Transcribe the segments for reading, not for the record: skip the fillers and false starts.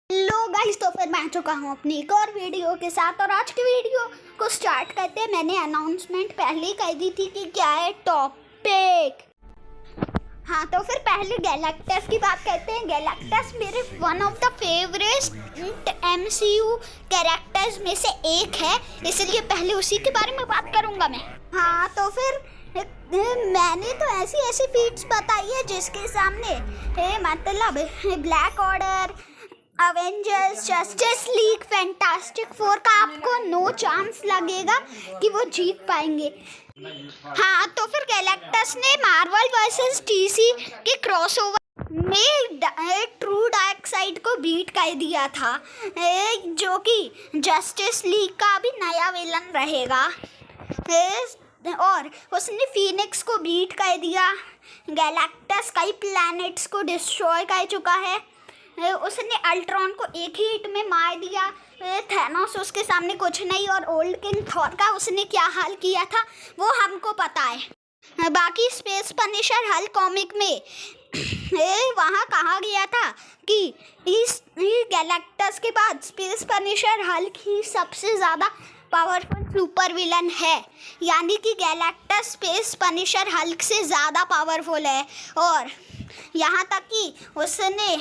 Hello guys, तो फिर मैं आ चुका हूँ अपनी एक और वीडियो के साथ। और आज की वीडियो को स्टार्ट करते हैं। मैंने अनाउंसमेंट पहले ही कर दी थी कि क्या है टॉपिक। हाँ, तो फिर पहले गैलेक्टस की बात करते हैं। गैलेक्टस मेरे one of the favourite MCU characters में से एक है, इसलिए पहले उसी के बारे में बात करूँगा मैं। हाँ, तो फिर मैंने तो ऐसी फीट्स बताई है जिसके सामने मतलब black order, Avengers, justice league, fantastic four का आपको नो चांस लगेगा कि वो जीत पाएंगे। हाँ, तो फिर गैलेक्टस ने मार्वल वर्सेस DC के क्रॉसओवर में ट्रू डार्क साइड को बीट कर दिया था, जो कि जस्टिस लीग का भी नया विलन रहेगा। और उसने फीनिक्स को बीट कर दिया। गैलेक्टस कई प्लैनेट्स को डिस्ट्रॉय कर चुका है। उसने अल्ट्रॉन को एक ही हिट में मार दिया। थैनोस उसके सामने कुछ नहीं। और ओल्ड किंग थॉर का उसने क्या हाल किया था वो हमको पता है। बाकी स्पेस पनिशर हल कॉमिक में वहाँ कहा गया था कि इस गैलेक्टस के बाद स्पेस पनिशर हल ही सबसे ज़्यादा पावरफुल सुपर विलन है, यानी कि गैलेक्टस स्पेस पनिशर हल्क से ज़्यादा पावरफुल है। और यहाँ तक कि उसने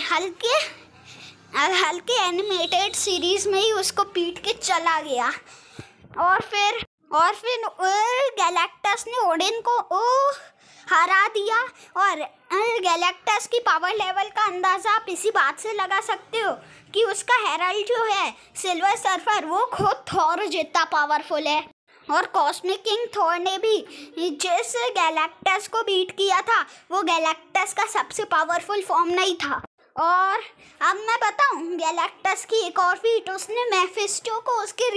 हल्के एनिमेटेड सीरीज़ में ही उसको पीट के चला गया। और फिर गैलेक्टस ने ओडिन को हरा दिया। और गैलेक्टस की पावर लेवल का अंदाज़ा आप इसी बात से लगा सकते हो कि उसका हेरल्ड जो है सिल्वर सर्फर, वो खुद थॉर जितना पावरफुल है। और कॉस्मिक किंग थॉर ने भी जिस गैलेक्टस को बीट किया था वो गैलेक्टस का सबसे पावरफुल फॉर्म नहीं था। और अब मैं बताऊं गैलेक्टस की एक और फीट, उसने मेफिस्टो को उसके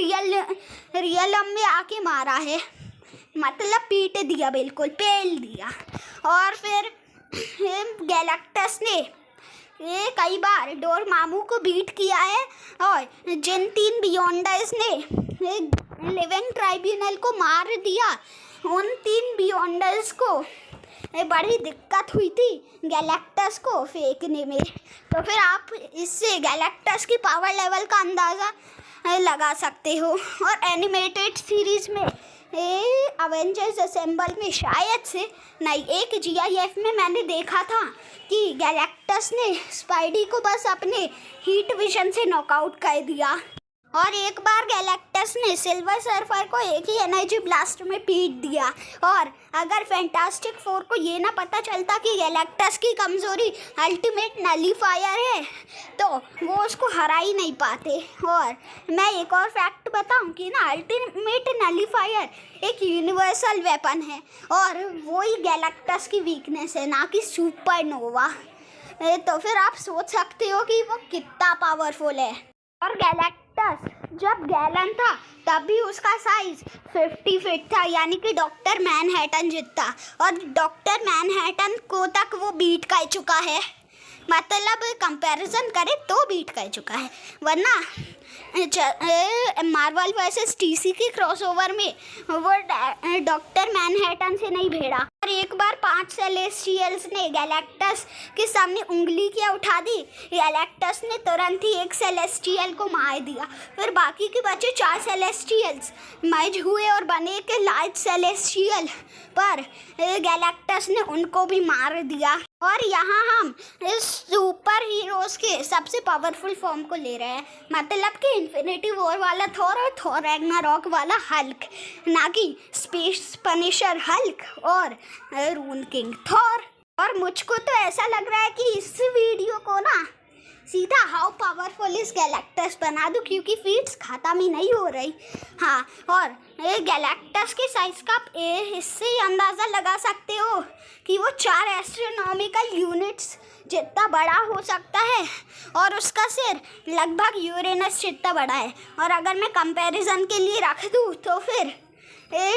रियलम में आके मारा है, मतलब पीट दिया, बिल्कुल पेल दिया। और फिर गैलेक्टस ने कई बार डोरमामू को बीट किया है। और जिन 3 बियॉन्डर्स ने लिविंग ट्राइब्यूनल को मार दिया, उन 3 बियॉन्डर्स को बड़ी दिक्कत हुई थी गैलेक्टस को फेंकने में। तो फिर आप इससे गैलेक्टस की पावर लेवल का अंदाज़ा लगा सकते हो। और एनिमेटेड सीरीज़ में अवेंजर्स असेंबल में शायद से नहीं, एक GIF में मैंने देखा था कि गैलेक्टस ने स्पाइडी को बस अपने हीट विजन से नॉकआउट कर दिया। और एक बार गैलेक्टस ने सिल्वर सर्फर को एक ही एनर्जी ब्लास्ट में पीट दिया। और अगर फैंटास्टिक फोर को ये ना पता चलता कि गैलेक्टस की कमज़ोरी अल्टीमेट नलीफायर है तो वो उसको हरा ही नहीं पाते। और मैं एक और फैक्ट बताऊं कि ना, अल्टीमेट नलीफायर एक यूनिवर्सल वेपन है और वो ही गैलेक्टस की वीकनेस है, ना कि सुपरनोवा। तो फिर आप सोच सकते हो कि वो कितना पावरफुल है। और गैलेक्टस जब गैलन था तब भी उसका साइज 50 फीट था, यानी कि डॉक्टर मैनहट्टन जितना। और डॉक्टर मैनहट्टन को तक वो बीट कर चुका है, मतलब कंपैरिजन करे तो बीट कर चुका है। वरना मार्वल वर्सेस DC के क्रॉसओवर में वो डॉक्टर मैनहट्टन से नहीं भिड़ा। और एक बार 5 सेलेस्टियल्स ने गैलेक्टस के सामने उंगली क्या उठा दी, गैलेक्टस ने तुरंत ही एक सेलेस्टियल को मार दिया। फिर बाकी के बचे 4 सेलेस्टियल्स मर्ज हुए और बने एक लार्ज सेलेस्टियल, पर गैलेक्टस ने उनको भी मार दिया। और यहाँ हम इस सुपर हीरोज़ के सबसे पावरफुल फॉर्म को ले रहे हैं, मतलब कि इन्फिनिटी वॉर वाला थॉर और थॉर रैग्नारॉक वाला हल्क, ना कि स्पेस पनिशर हल्क और रून किंग थॉर। और मुझको तो ऐसा लग रहा है कि इस वीडियो को ना सीधा हाउ पावरफुल इस गैलेक्टस बना दूँ, क्योंकि फीट्स खत्म ही नहीं हो रही। हाँ, और गैलेक्टस के साइज का आप इससे ही अंदाज़ा लगा सकते हो कि वो 4 एस्ट्रोनॉमिकल यूनिट्स जितना बड़ा हो सकता है। और उसका सिर लगभग यूरेनस जितना बड़ा है। और अगर मैं कंपैरिजन के लिए रख दूँ तो फिर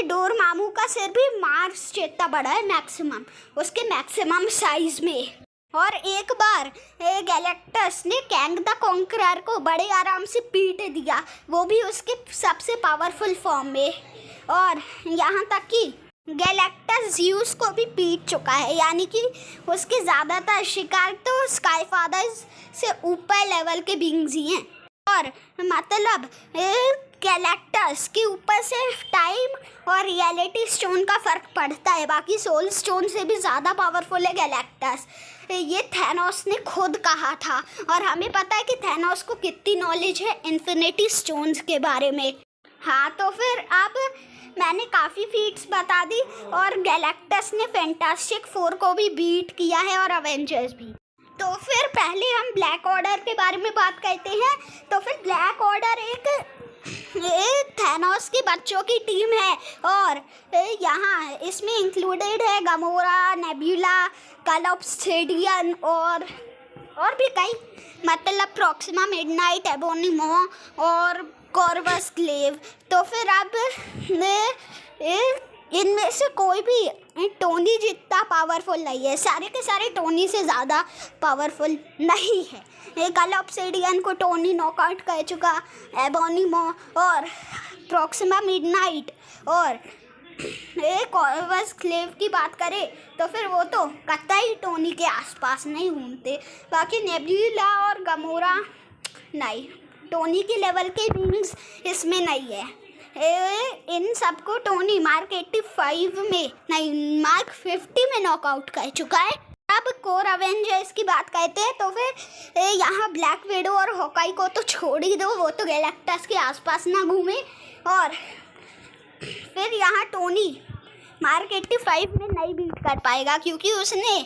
डोरमामू का सिर भी मार्स जितना बड़ा है, मैक्सिमम उसके मैक्सिमम साइज में। और एक बार गैलेक्टस ने कैंग द कॉन्करर को बड़े आराम से पीट दिया, वो भी उसके सबसे पावरफुल फॉर्म में। और यहाँ तक कि गैलेक्टस ज़्यूस को भी पीट चुका है, यानी कि उसके ज़्यादातर शिकार तो स्काई फादर्स से ऊपर लेवल के बींग्स ही हैं। और मतलब गैलेक्टस के ऊपर से टाइम और रियलिटी स्टोन का फ़र्क पड़ता है, बाकी सोल स्टोन से भी ज़्यादा पावरफुल है गैलेक्टस। ये थैनोस ने खुद कहा था, और हमें पता है कि थैनोस को कितनी नॉलेज है इन्फिनिटी स्टोन्स के बारे में। हाँ, तो फिर अब मैंने काफ़ी फीट्स बता दी, और गैलेक्टस ने फैंटास्टिक फोर को भी बीट किया है और अवेंजर्स भी। तो फिर पहले हम ब्लैक ऑर्डर के बारे में बात करते हैं। तो फिर ब्लैक ऑर्डर एक थैनोस के बच्चों की टीम है, और यहाँ इसमें इंक्लूडेड है गमोरा, नेबुला, कल ऑब्सिडियन और भी कई, मतलब प्रॉक्सिमा मिडनाइट, एबोनिमो और कॉर्वस ग्लेव। तो फिर अब इनमें से कोई भी टोनी जितना पावरफुल नहीं है, सारे के सारे टोनी से ज़्यादा पावरफुल नहीं है। कल ऑब्सिडियन को टोनी नॉकआउट कर चुका, एबोनिमो और प्रॉक्सिमा मिडनाइट और कॉर्वस ग्लेव की बात करें तो फिर वो तो कतई टोनी के आसपास नहीं घूमते। बाकी नेबुला और गमोरा नहीं, टोनी के लेवल के बींग्स इसमें नहीं है। इन सबको टोनी मार्क 85 में नहीं, मार्क 50 में नॉकआउट कर चुका है। अब कोर अवेंजर्स की बात करते हैं, तो फिर यहाँ ब्लैक विडो और हॉकाई को तो छोड़ ही दो, वो तो गैलेक्टस के आसपास ना घूमे। और फिर यहाँ टोनी मार्क 85 में नहीं बीट कर पाएगा, क्योंकि उसने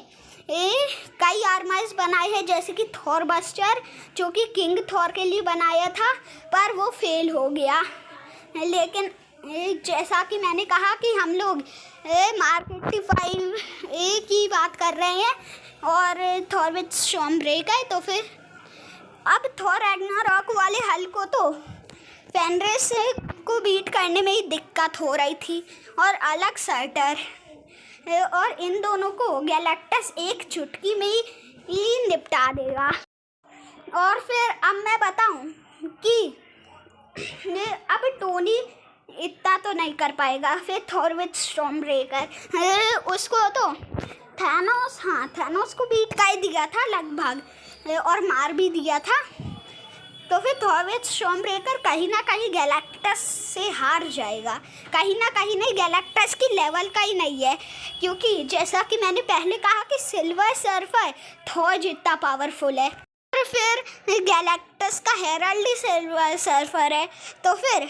कई आर्मर्स बनाए हैं, जैसे कि थॉर बस्टर, जो कि किंग थॉर के लिए बनाया था, पर वो फेल हो गया। लेकिन जैसा कि मैंने कहा कि हम लोग मार्क 85 की बात कर रहे हैं और थॉर विद स्टॉर्मब्रेकर, तो फिर अब थॉर रैग्नारॉक वाले हल को तो फेनरिस को बीट करने में ही दिक्कत हो रही थी, और अलग सर्टर, और इन दोनों को गैलेक्टस एक चुटकी में ही निपटा देगा। और फिर अब मैं बताऊं कि अब टोनी इतना तो नहीं कर पाएगा। फिर थॉर विद स्टॉर्मब्रेकर, उसको तो थैनोस को बीट कर दिया था लगभग, और मार भी दिया था। तो फिर थॉर विद स्टॉर्मब्रेकर कहीं ना कहीं गैलेक्टस से हार जाएगा, कहीं ना कहीं नहीं, गैलेक्टस की लेवल का ही नहीं है, क्योंकि जैसा कि मैंने पहले कहा कि सिल्वर सर्फर थॉर जितना पावरफुल है, और फिर गैलेक्टस का हेरल्ड ही सिल्वर सर्फर है। तो फिर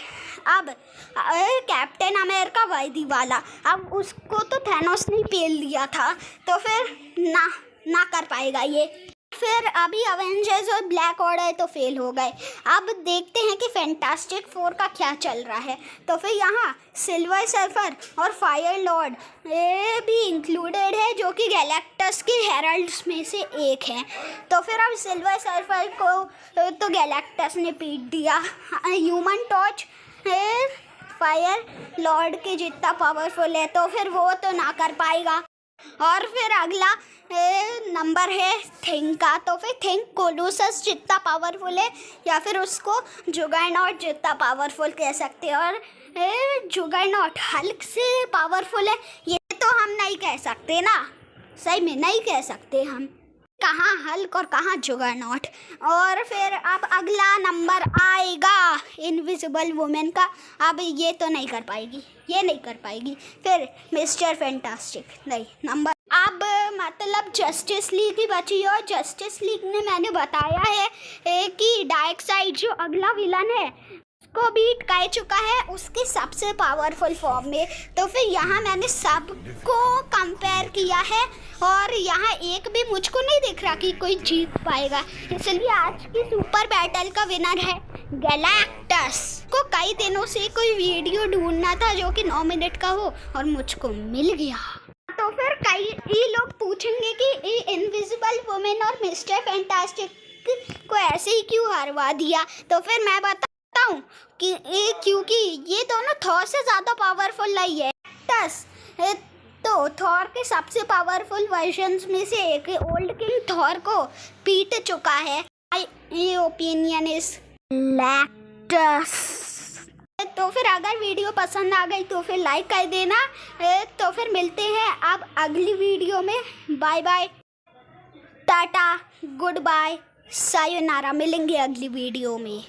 अब कैप्टन अमेरिका वर्दी वाला, अब उसको तो थैनोस ने पेल दिया था, तो फिर ना कर पाएगा ये। फिर अभी अवेंजर्स और ब्लैक ऑर्डर तो फेल हो गए। अब देखते हैं कि फैंटास्टिक फोर का क्या चल रहा है। तो फिर यहाँ सिल्वर सर्फर और फायर लॉर्ड भी इंक्लूडेड है, जो कि गैलेक्टस के हेरल्ड्स में से एक हैं। तो फिर अब सिल्वर सर्फर को तो गैलेक्टस ने पीट दिया। ह्यूमन टॉर्च फायर लॉर्ड के जितना पावरफुल है, तो फिर वो तो ना कर पाएगा। और फिर अगला नंबर है थिंग का। तो फिर थिंग कोलोसस जितना पावरफुल है, या फिर उसको जुगरनॉट जितना पावरफुल कह सकते हैं। और जुगरनॉट हल्क से पावरफुल है ये तो हम नहीं कह सकते ना, सही में नहीं कह सकते हम, कहाँ हल्क और कहाँ जुगरनॉट। और फिर अब अगला नंबर आएगा इनविजिबल वुमेन का। अब ये तो नहीं कर पाएगी, ये नहीं कर पाएगी। फिर मिस्टर फैंटास्टिक नहीं नंबर। अब मतलब जस्टिस लीग ही बची, और जस्टिस लीग ने मैंने बताया है कि डार्कसाइड जो अगला विलन है को बीट कर चुका है उसके सबसे पावरफुल फॉर्म में। तो फिर यहाँ मैंने सबको कंपेयर किया है, और यहाँ एक भी मुझको नहीं दिख रहा कि कोई जीत पाएगा, इसलिए आज की सुपर बैटल का विनर है गैलेक्टस। को कई दिनों से कोई वीडियो ढूंढना था जो कि 9 मिनट का हो, और मुझको मिल गया। तो फिर कई लोग पूछेंगे कि इनविजिबल वुमेन और मिस्टर फैंटास्टिक को ऐसे ही क्यों हरवा दिया। तो फिर मैं बताता हूँ कि क्योंकि ये दोनों थॉर से ज़्यादा पावरफुल नहीं है। तो थॉर के सबसे पावरफुल वर्जन्स में से एक ओल्ड किंग थॉर को पीट चुका है। ये ओपिनियन इज गैलेक्टस। तो फिर अगर वीडियो पसंद आ गई तो फिर लाइक कर देना। तो फिर मिलते हैं अब अगली वीडियो में। Bye bye, tata, good bye, सायोनारा। मिलेंगे अगली वीडियो में।